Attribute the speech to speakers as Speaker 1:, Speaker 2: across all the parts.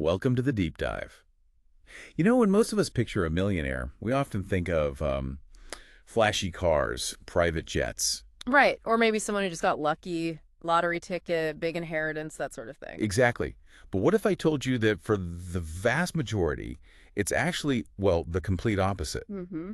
Speaker 1: Welcome to the deep dive. When most of us picture a millionaire, we often think of flashy cars, private jets.
Speaker 2: Right. Or maybe someone who just got lucky, lottery ticket, big inheritance, that sort of thing.
Speaker 1: Exactly. But what if I told you that for the vast majority, it's actually, well, the complete opposite?
Speaker 2: Mm-hmm.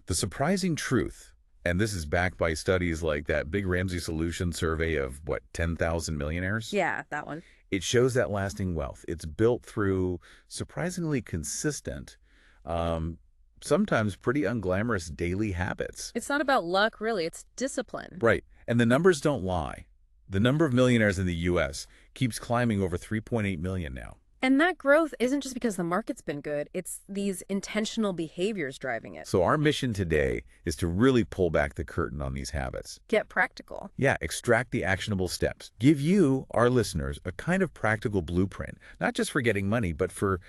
Speaker 1: The surprising truth, and this is backed by studies like that Big Ramsey Solution survey of, 10,000 millionaires?
Speaker 2: Yeah, that one.
Speaker 1: It shows that lasting wealth. It's built through surprisingly consistent, sometimes pretty unglamorous daily habits.
Speaker 2: It's not about luck, really. It's discipline.
Speaker 1: Right. And the numbers don't lie. The number of millionaires in the U.S. keeps climbing over 3.8 million now.
Speaker 2: And that growth isn't just because the market's been good. It's these intentional behaviors driving it.
Speaker 1: So our mission today is to really pull back the curtain on these habits.
Speaker 2: Get practical.
Speaker 1: Yeah, extract the actionable steps. Give you, our listeners, a kind of practical blueprint, not just for getting money, but for,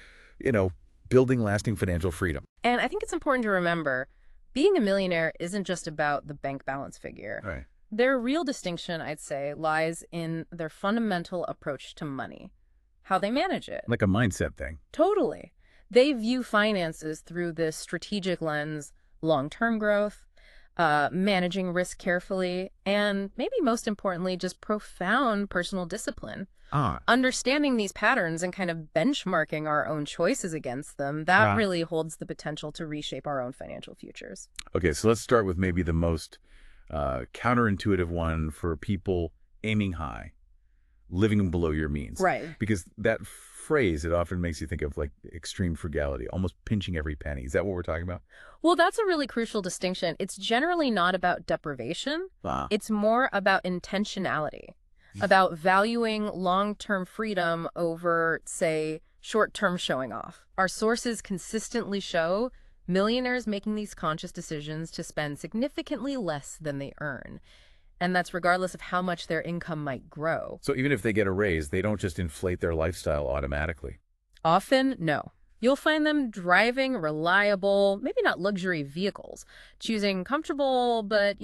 Speaker 1: building lasting financial freedom.
Speaker 2: And I think it's important to remember, being a millionaire isn't just about the bank balance figure.
Speaker 1: Right.
Speaker 2: Their real distinction, I'd say, lies in their fundamental approach to money, how they manage it.
Speaker 1: Like a mindset thing.
Speaker 2: Totally. They view finances through this strategic lens, long-term growth, managing risk carefully, and maybe most importantly, just profound personal discipline. Understanding these patterns and kind of benchmarking our own choices against them, that really holds the potential to reshape our own financial futures.
Speaker 1: Okay, so let's start with maybe the most counterintuitive one for people aiming high, living below your means.
Speaker 2: Right.
Speaker 1: Because that phrase, it often makes you think of like extreme frugality, almost pinching every penny. Is that what we're talking about?
Speaker 2: Well, that's a really crucial distinction. It's generally not about deprivation. It's more about intentionality, about valuing long-term freedom over, say, short-term showing off. Our sources consistently show millionaires making these conscious decisions to spend significantly less than they earn. And that's regardless of how much their income might grow.
Speaker 1: So even if they get a raise, they don't just inflate their lifestyle automatically.
Speaker 2: Often, no. You'll find them driving reliable, maybe not luxury vehicles, choosing comfortable but,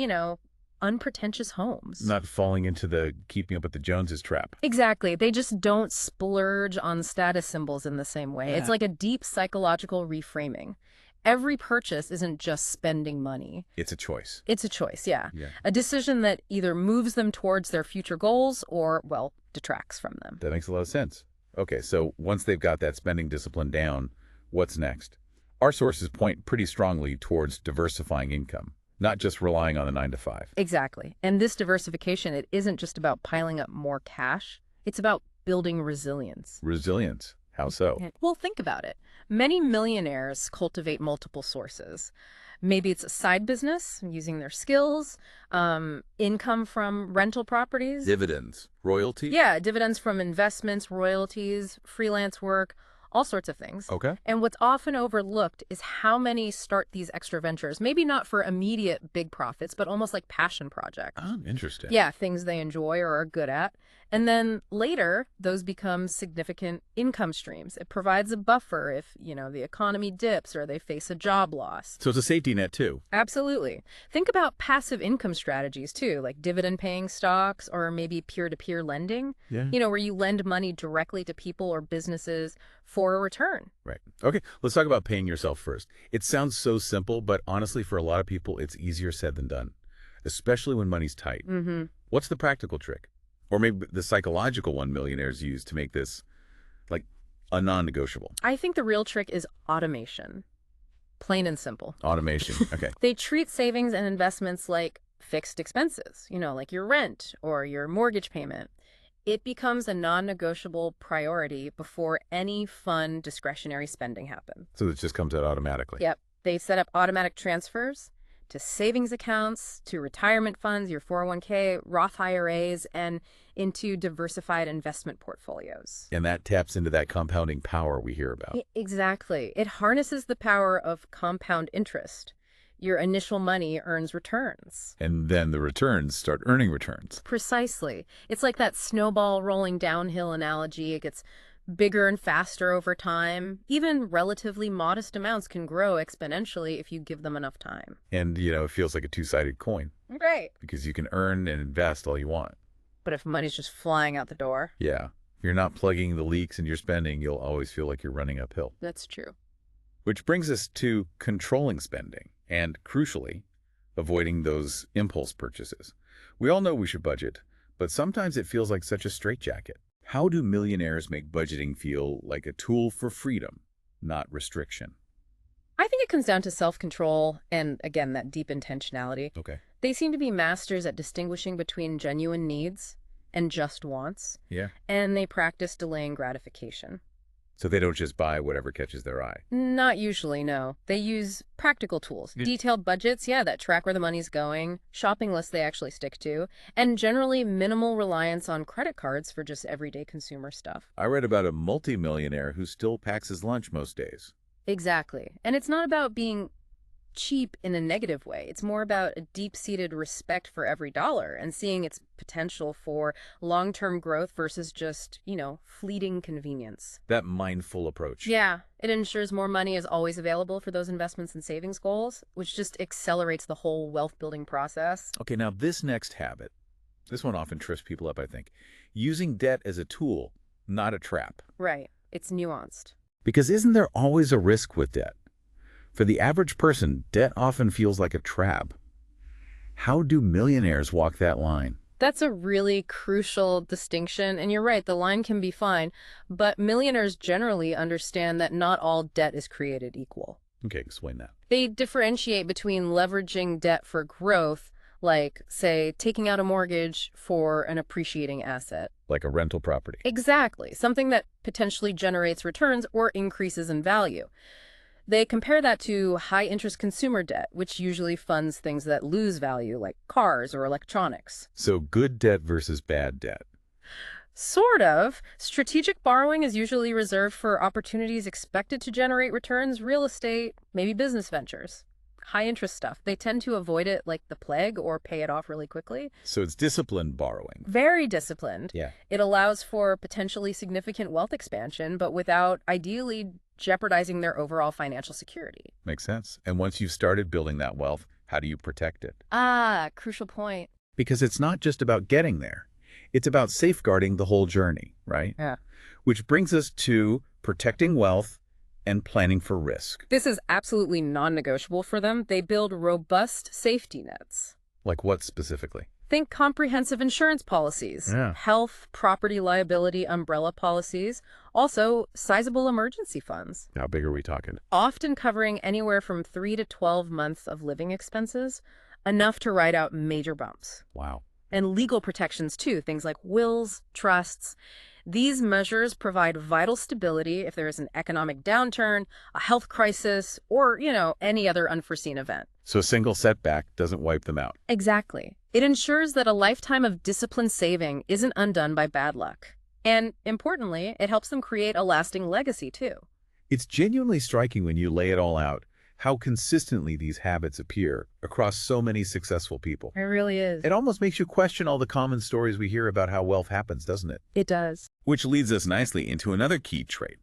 Speaker 2: unpretentious homes.
Speaker 1: Not falling into the keeping up with the Joneses trap.
Speaker 2: Exactly. They just don't splurge on status symbols in the same way.
Speaker 1: Yeah.
Speaker 2: It's like a deep psychological reframing. Every purchase isn't just spending money.
Speaker 1: It's a choice.
Speaker 2: It's a choice, yeah.
Speaker 1: Yeah.
Speaker 2: A decision that either moves them towards their future goals or, well, detracts from them.
Speaker 1: That makes a lot of sense. Okay, so once they've got that spending discipline down, what's next? Our sources point pretty strongly towards diversifying income, not just relying on the 9 to 5.
Speaker 2: Exactly. And this diversification, it isn't just about piling up more cash. It's about building resilience.
Speaker 1: Resilience. How so?
Speaker 2: Well, think about it. Many millionaires cultivate multiple sources. Maybe it's a side business, using their skills, income from rental properties.
Speaker 1: Dividends. Royalty?
Speaker 2: Yeah, dividends from investments, royalties, freelance work, all sorts of things.
Speaker 1: Okay.
Speaker 2: And what's often overlooked is how many start these extra ventures, maybe not for immediate big profits, but almost like passion projects.
Speaker 1: Oh, interesting.
Speaker 2: Yeah, things they enjoy or are good at. And then later, those become significant income streams. It provides a buffer if, the economy dips or they face a job loss.
Speaker 1: So it's a safety net, too.
Speaker 2: Absolutely. Think about passive income strategies, too, like dividend-paying stocks or maybe peer-to-peer lending,
Speaker 1: Yeah.
Speaker 2: where you lend money directly to people or businesses for a return.
Speaker 1: Right. Okay, let's talk about paying yourself first. It sounds so simple, but honestly, for a lot of people, it's easier said than done, especially when money's tight.
Speaker 2: Mm-hmm.
Speaker 1: What's the practical trick? Or maybe the psychological one millionaires use to make this, like, a non-negotiable?
Speaker 2: I think the real trick is automation. Plain and simple.
Speaker 1: Automation. Okay.
Speaker 2: They treat savings and investments like fixed expenses, like your rent or your mortgage payment. It becomes a non-negotiable priority before any fun discretionary spending happens.
Speaker 1: So it just comes out automatically.
Speaker 2: Yep. They set up automatic transfers to savings accounts, to retirement funds, your 401k, Roth IRAs, and into diversified investment portfolios.
Speaker 1: And that taps into that compounding power we hear about.
Speaker 2: Exactly. It harnesses the power of compound interest. Your initial money earns returns.
Speaker 1: And then the returns start earning returns.
Speaker 2: Precisely. It's like that snowball rolling downhill analogy. It gets bigger and faster over time. Even relatively modest amounts can grow exponentially if you give them enough time.
Speaker 1: And, it feels like a two-sided coin.
Speaker 2: Right.
Speaker 1: Because you can earn and invest all you want.
Speaker 2: But if money's just flying out the door?
Speaker 1: Yeah. you're not plugging the leaks in your spending, you'll always feel like you're running uphill.
Speaker 2: That's true.
Speaker 1: Which brings us to controlling spending and, crucially, avoiding those impulse purchases. We all know we should budget, but sometimes it feels like such a straitjacket. How do millionaires make budgeting feel like a tool for freedom, not restriction?
Speaker 2: I think it comes down to self-control and, again, that deep intentionality.
Speaker 1: Okay.
Speaker 2: They seem to be masters at distinguishing between genuine needs and just wants,
Speaker 1: Yeah.
Speaker 2: and they practice delaying gratification.
Speaker 1: So they don't just buy whatever catches their eye.
Speaker 2: Not usually, no. They use practical tools. Detailed budgets, that track where the money's going, shopping lists they actually stick to, and generally minimal reliance on credit cards for just everyday consumer stuff.
Speaker 1: I read about a multimillionaire who still packs his lunch most days.
Speaker 2: Exactly. And it's not about being cheap in a negative way. It's more about a deep-seated respect for every dollar and seeing its potential for long-term growth versus just, fleeting convenience.
Speaker 1: That mindful approach.
Speaker 2: Yeah, it ensures more money is always available for those investments and savings goals, which just accelerates the whole wealth-building process.
Speaker 1: Okay, now this next habit, this one often trips people up, I think. Using debt as a tool, not a trap.
Speaker 2: Right. It's nuanced.
Speaker 1: Because isn't there always a risk with debt? For the average person, debt often feels like a trap. How do millionaires walk that line?
Speaker 2: That's a really crucial distinction, and you're right, the line can be fine, but millionaires generally understand that not all debt is created equal.
Speaker 1: Okay, explain that.
Speaker 2: They differentiate between leveraging debt for growth, like, say, taking out a mortgage for an appreciating asset.
Speaker 1: Like a rental property.
Speaker 2: Exactly, something that potentially generates returns or increases in value. They compare that to high-interest consumer debt, which usually funds things that lose value, like cars or electronics.
Speaker 1: So good debt versus bad debt.
Speaker 2: Sort of. Strategic borrowing is usually reserved for opportunities expected to generate returns, real estate, maybe business ventures. High-interest stuff. They tend to avoid it like the plague or pay it off really quickly.
Speaker 1: So it's disciplined borrowing.
Speaker 2: Very disciplined.
Speaker 1: Yeah.
Speaker 2: It allows for potentially significant wealth expansion, but without ideally jeopardizing their overall financial security.
Speaker 1: Makes sense. And once you've started building that wealth, how do you protect it?
Speaker 2: Crucial point.
Speaker 1: Because it's not just about getting there. It's about safeguarding the whole journey, right?
Speaker 2: Yeah.
Speaker 1: Which brings us to protecting wealth and planning for risk.
Speaker 2: This is absolutely non-negotiable for them. They build robust safety nets.
Speaker 1: Like what specifically?
Speaker 2: Think comprehensive insurance policies, health, property liability, umbrella policies, also sizable emergency funds.
Speaker 1: How big are we talking?
Speaker 2: Often covering anywhere from 3 to 12 months of living expenses, enough to ride out major bumps.
Speaker 1: Wow.
Speaker 2: And legal protections too, things like wills, trusts. These measures provide vital stability if there is an economic downturn, a health crisis, or, any other unforeseen event.
Speaker 1: So a single setback doesn't wipe them out.
Speaker 2: Exactly. It ensures that a lifetime of disciplined saving isn't undone by bad luck. And importantly, it helps them create a lasting legacy too.
Speaker 1: It's genuinely striking when you lay it all out, how consistently these habits appear across so many successful people.
Speaker 2: It really is.
Speaker 1: It almost makes you question all the common stories we hear about how wealth happens, doesn't it?
Speaker 2: It does.
Speaker 1: Which leads us nicely into another key trait,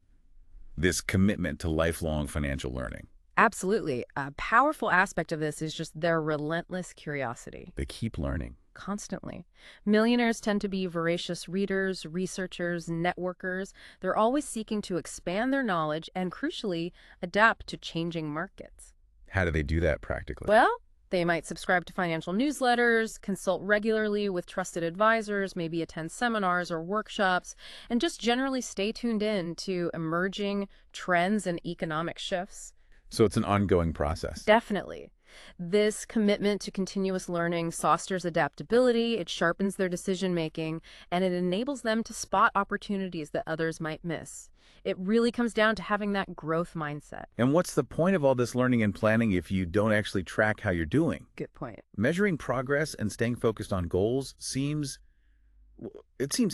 Speaker 1: this commitment to lifelong financial learning.
Speaker 2: Absolutely. A powerful aspect of this is just their relentless curiosity.
Speaker 1: They keep learning.
Speaker 2: Constantly. Millionaires tend to be voracious readers, researchers, networkers. They're always seeking to expand their knowledge and, crucially, adapt to changing markets.
Speaker 1: How do they do that practically?
Speaker 2: Well, they might subscribe to financial newsletters, consult regularly with trusted advisors, maybe attend seminars or workshops, and just generally stay tuned in to emerging trends and economic shifts.
Speaker 1: So it's an ongoing process.
Speaker 2: Definitely. This commitment to continuous learning fosters adaptability, it sharpens their decision-making, and it enables them to spot opportunities that others might miss. It really comes down to having that growth mindset.
Speaker 1: And what's the point of all this learning and planning if you don't actually track how you're doing?
Speaker 2: Good point.
Speaker 1: Measuring progress and staying focused on goals seems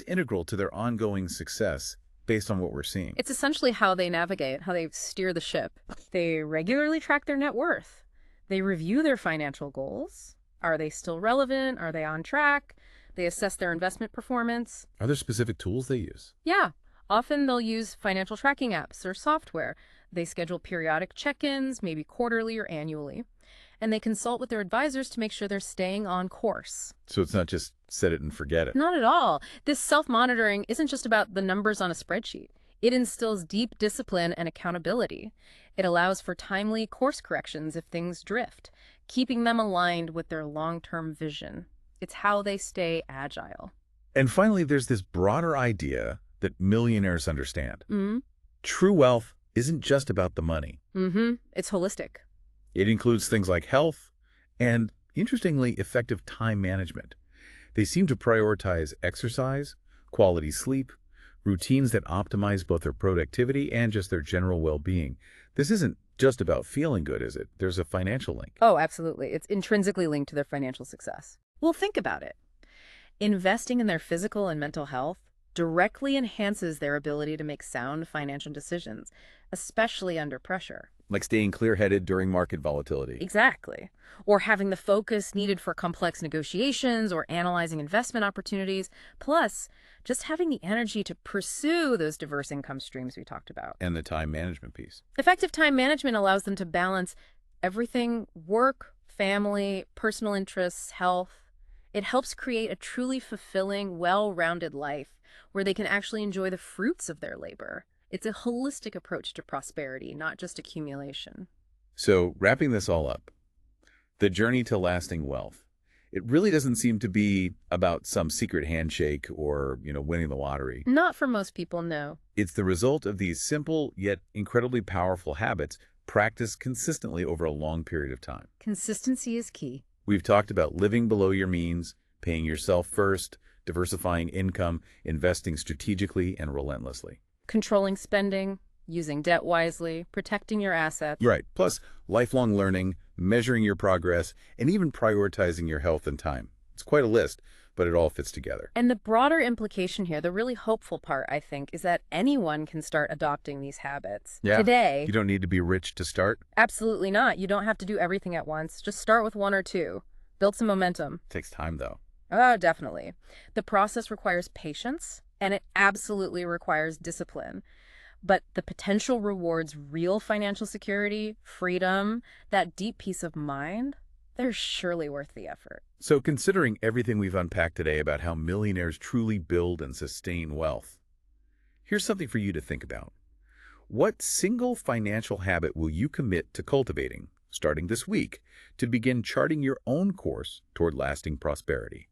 Speaker 1: integral to their ongoing success based on what we're seeing.
Speaker 2: It's essentially how they navigate, how they steer the ship. They regularly track their net worth. They review their financial goals. Are they still relevant? Are they on track? They assess their investment performance.
Speaker 1: Are there specific tools they use?
Speaker 2: Yeah. Often they'll use financial tracking apps or software. They schedule periodic check-ins, maybe quarterly or annually. and they consult with their advisors to make sure they're staying on course.
Speaker 1: So it's not just set it and forget it.
Speaker 2: Not at all. This self-monitoring isn't just about the numbers on a spreadsheet. It instills deep discipline and accountability. It allows for timely course corrections if things drift, keeping them aligned with their long-term vision. It's how they stay agile.
Speaker 1: And finally, there's this broader idea that millionaires understand.
Speaker 2: Mm-hmm.
Speaker 1: True wealth isn't just about the money.
Speaker 2: It's holistic.
Speaker 1: It includes things like health and, interestingly, effective time management. They seem to prioritize exercise, quality sleep, routines that optimize both their productivity and just their general well-being. This isn't just about feeling good, is it? There's a financial link.
Speaker 2: Oh, absolutely. It's intrinsically linked to their financial success. Well, think about it. Investing in their physical and mental health directly enhances their ability to make sound financial decisions, especially under pressure.
Speaker 1: Like staying clear-headed during market volatility.
Speaker 2: Exactly. Or having the focus needed for complex negotiations or analyzing investment opportunities. Plus, just having the energy to pursue those diverse income streams we talked about.
Speaker 1: And the time management piece.
Speaker 2: Effective time management allows them to balance everything: work, family, personal interests, health. It helps create a truly fulfilling, well-rounded life where they can actually enjoy the fruits of their labor. It's a holistic approach to prosperity, not just accumulation.
Speaker 1: So, wrapping this all up, the journey to lasting wealth, it really doesn't seem to be about some secret handshake or, winning the lottery.
Speaker 2: Not for most people, no.
Speaker 1: It's the result of these simple yet incredibly powerful habits practiced consistently over a long period of time.
Speaker 2: Consistency is key.
Speaker 1: We've talked about living below your means, paying yourself first, diversifying income, investing strategically and relentlessly.
Speaker 2: Controlling spending, using debt wisely, protecting your assets.
Speaker 1: Right. Plus, lifelong learning, measuring your progress, and even prioritizing your health and time. It's quite a list, but it all fits together.
Speaker 2: And the broader implication here, the really hopeful part, I think, is that anyone can start adopting these habits.
Speaker 1: Yeah.
Speaker 2: Today.
Speaker 1: You don't need to be rich to start.
Speaker 2: Absolutely not. You don't have to do everything at once. Just start with one or two. Build some momentum.
Speaker 1: It takes time, though.
Speaker 2: Oh, definitely. The process requires patience, and it absolutely requires discipline. But the potential rewards real financial security, freedom, that deep peace of mind, they're surely worth the effort.
Speaker 1: So considering everything we've unpacked today about how millionaires truly build and sustain wealth, here's something for you to think about. What single financial habit will you commit to cultivating, starting this week, to begin charting your own course toward lasting prosperity?